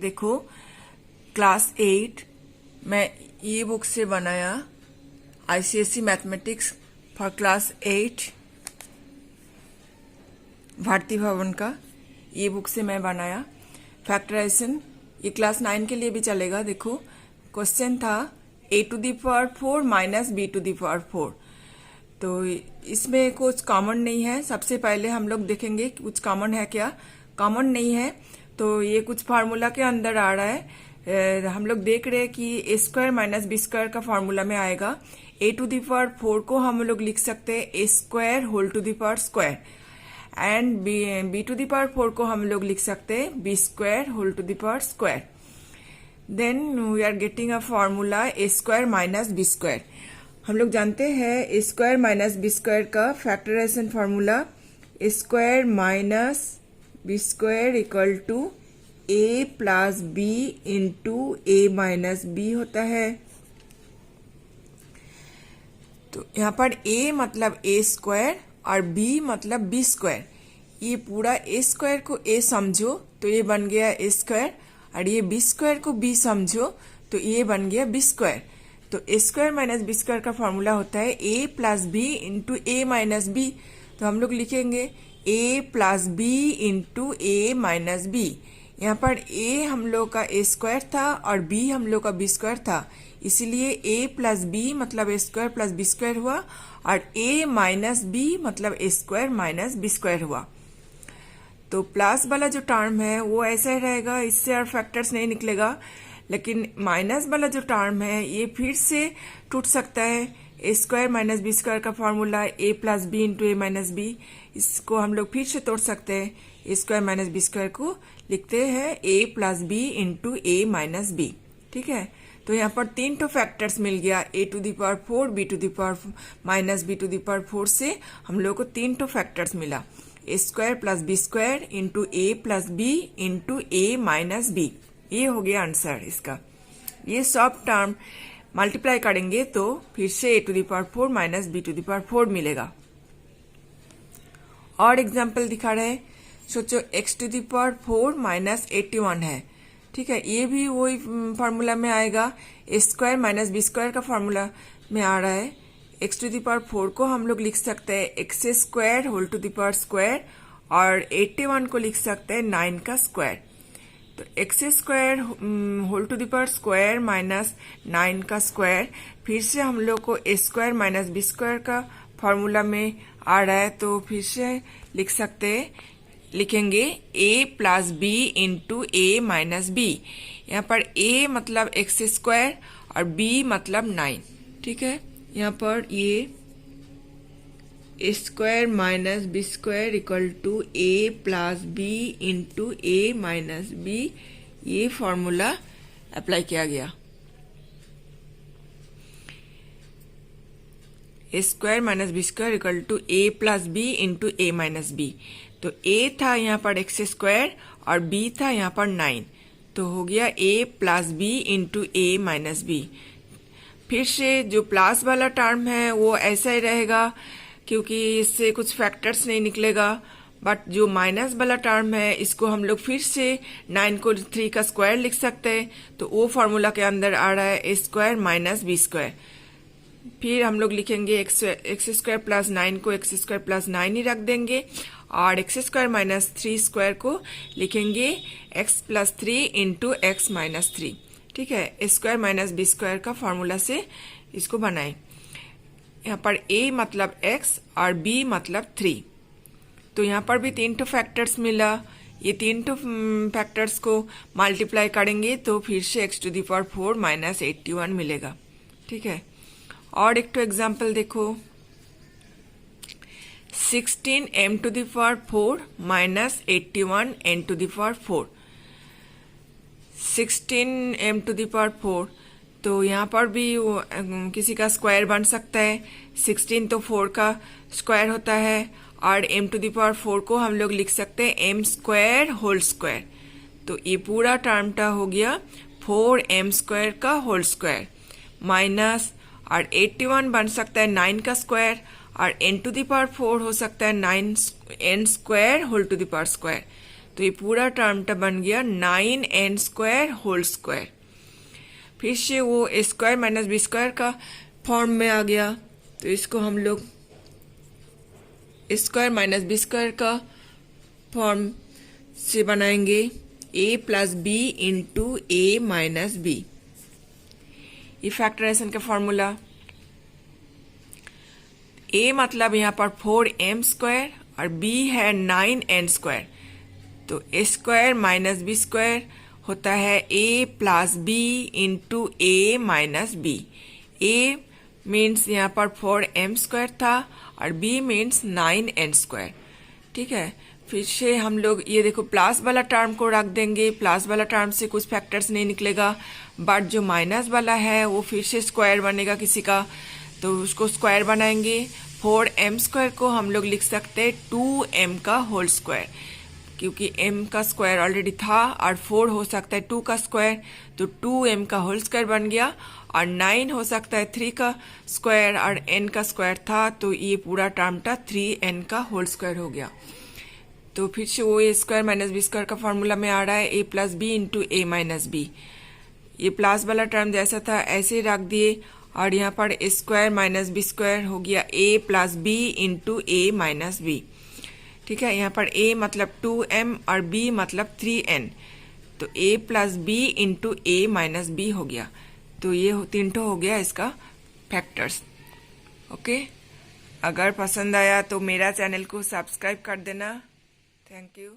देखो क्लास 8 मैं ई बुक से बनाया ICSE mathematics for class 8 Bharati Bhavan का ई बुक से मैं बनाया फैक्टराइजेशन। ये क्लास 9 के लिए भी चलेगा। देखो क्वेश्चन था a⁴ माइनस b⁴। तो इसमें कुछ कॉमन नहीं है। सबसे पहले हम लोग देखेंगे कुछ कॉमन है क्या। कॉमन नहीं है तो ये कुछ फार्मूला के अंदर आ रहा है। हम लोग देख रहे हैं कि a² माइनस b² का फार्मूला में आएगा। a⁴ को हम लोग लिख सकते हैं a² whole to the power square and b⁴ को हम लोग लिख सकते हैं b² whole to the power square. Then we are getting a formula a² minus b²। हम लोग जानते हैं a² माइनस b² का factorisation formula a² minus b² equal to a plus b into a minus b होता है। तो यहाँ पर a मतलब a² और b मतलब b²। ये पूरा a² को a समझो तो ये बन गया a² और ये b² को b समझो तो ये बन गया b²। तो a² माइनस b² का फॉर्मूला होता है a plus b into a minus b। तो हम लोग लिखेंगे a plus b into a minus b। यहाँ पर a हम लोग का a² था और b हम लोग का b² था, इसीलिए a प्लस b मतलब a² प्लस b² हुआ और a माइनस b मतलब a² माइनस b² हुआ। तो प्लस वाला जो टर्म है वो ऐसा ही रहेगा, इससे और फैक्टर्स नहीं निकलेगा। लेकिन माइनस वाला जो टर्म है ये फिर से टूट सकता है। a² माइनस b² का formula a plus b into a minus b, इसको हम लोग फिर से तोड़ सकते हैं। a² माइनस b² को लिखते हैं a plus b into a minus b। ठीक है, तो यहाँ पर 3 तो फैक्टर्स मिल गया a⁴ b⁴ माइनस b⁴ से हम लोग को 3 तो फैक्टर्स मिला a² plus b² into a plus b into a minus b। ये हो गया आंसर इसका। ये सब टर्म मल्टीप्लाई करेंगे तो फिर से a⁴ माइनस b⁴ मिलेगा। और एग्जाम्पल दिखा रहे हैं, सोचो x⁴ माइनस 81 है। ठीक है, ये भी वही फार्मूला में आएगा, a² माइनस b² का फार्मूला में आ रहा है। x⁴ को हम लोग लिख सकते हैं x² whole to the power square और 81 को लिख सकते हैं 9 का स्क्वायर। तो x² whole to the power square minus 9 का स्क्वायर, फिर से हम लोग को a² माइनस b² का फॉर्मूला में आ रहा है, तो फिर से लिख सकते हैं, लिखेंगे a plus b into a minus b। यहाँ पर a मतलब x² और b मतलब 9। ठीक है, यहाँ पर ये a² minus b² equal to a plus b into a minus b, ये फॉर्मूला अप्लाई किया गया। a² minus b² equal to a plus b into a minus b। तो a था यहाँ पर x² और b था यहाँ पर 9, तो हो गया a plus b into a minus b। फिर से जो प्लस वाला टर्म है वो ऐसा ही रहेगा क्योंकि इससे कुछ फैक्टर्स नहीं निकलेगा। बट जो माइनस वाला टर्म है इसको हम लोग फिर से 9 को 3 का स्क्वायर लिख सकते हैं, तो वो फॉर्मूला के अंदर आ रहा है a² माइनस b²। फिर हम लोग लिखेंगे x² प्लस 9 को x² प्लस 9 ही रख देंगे और x² माइनस 3² को लिखेंगे x plus 3 into x minus 3। ठीक है, a² माइनस b² का फॉर्मूला से इसको बनाएं। यहाँ पर a मतलब x और b मतलब 3, तो यहाँ पर भी 3 तो फैक्टर्स मिला। ये 3 तो फैक्टर्स को मल्टीप्लाई करेंगे तो फिर से x⁴ माइनस 81 मिलेगा। ठीक है, और एक तो एग्जाम्पल देखो, 16m⁴ माइनस 81 n⁴। 16m⁴, तो यहाँ पर भी किसी का स्क्वायर बन सकता है। 16 तो 4 का स्क्वायर होता है और m⁴ को हम लोग लिख सकते हैं m² होल स्क्वायर। तो ये पूरा टर्मटा हो गया 4m² का होल स्क्वायर माइनस, और 81 बन सकता है 9 का स्क्वायर और n⁴ हो सकता है n² whole to the power square. तो ये पूरा टर्म बन गया 9n स्क्वायर होल स्क्वायर। फिर से वो A square minus B square का फॉर्म में आ गया, तो इसको हम लोग A square minus B square का फॉर्म से बनाएंगे a plus B into A minus B. ये फैक्टराइजेशन का फॉर्मूला। a मतलब यहाँ पर 4m स्क्वायर और b है 9n स्क्वायर, तो A square minus B square होता है a plus B into A minus B. a means यहाँ पर 4m स्क्वायर था और b मीन्स 9n स्क्वायर। ठीक है, फिर से हम लोग ये देखो प्लस वाला टर्म को रख देंगे। प्लस वाला टर्म से कुछ फैक्टर्स नहीं निकलेगा, बट जो माइनस वाला है वो फिर से स्क्वायर बनेगा किसी का, तो उसको स्क्वायर बनाएंगे। 4m स्क्वायर को हम लोग लिख सकते हैं 2m का होल स्क्वायर, क्योंकि m का स्क्वायर ऑलरेडी था और 4 हो सकता है 2 का स्क्वायर, तो 2m का होल स्क्वायर बन गया। और 9 हो सकता है 3 का स्क्वायर और n का स्क्वायर था, तो ये पूरा टर्म था 3n का होल स्क्वायर हो गया। तो फिर से वो A square minus B square का फॉर्मूला में आ रहा है a plus B into A minus B. ये प्लस वाला टर्म जैसा था ऐसे ही रख दिए, और यहाँ पर A square minus B square हो गया a plus B into A minus B. ठीक है, यहाँ पर a मतलब 2m और b मतलब 3n, तो a plus B into A minus B हो गया। तो ये तीनों हो गया इसका फैक्टर्स। ओके, अगर पसंद आया तो मेरा चैनल को सब्सक्राइब कर देना। Thank you.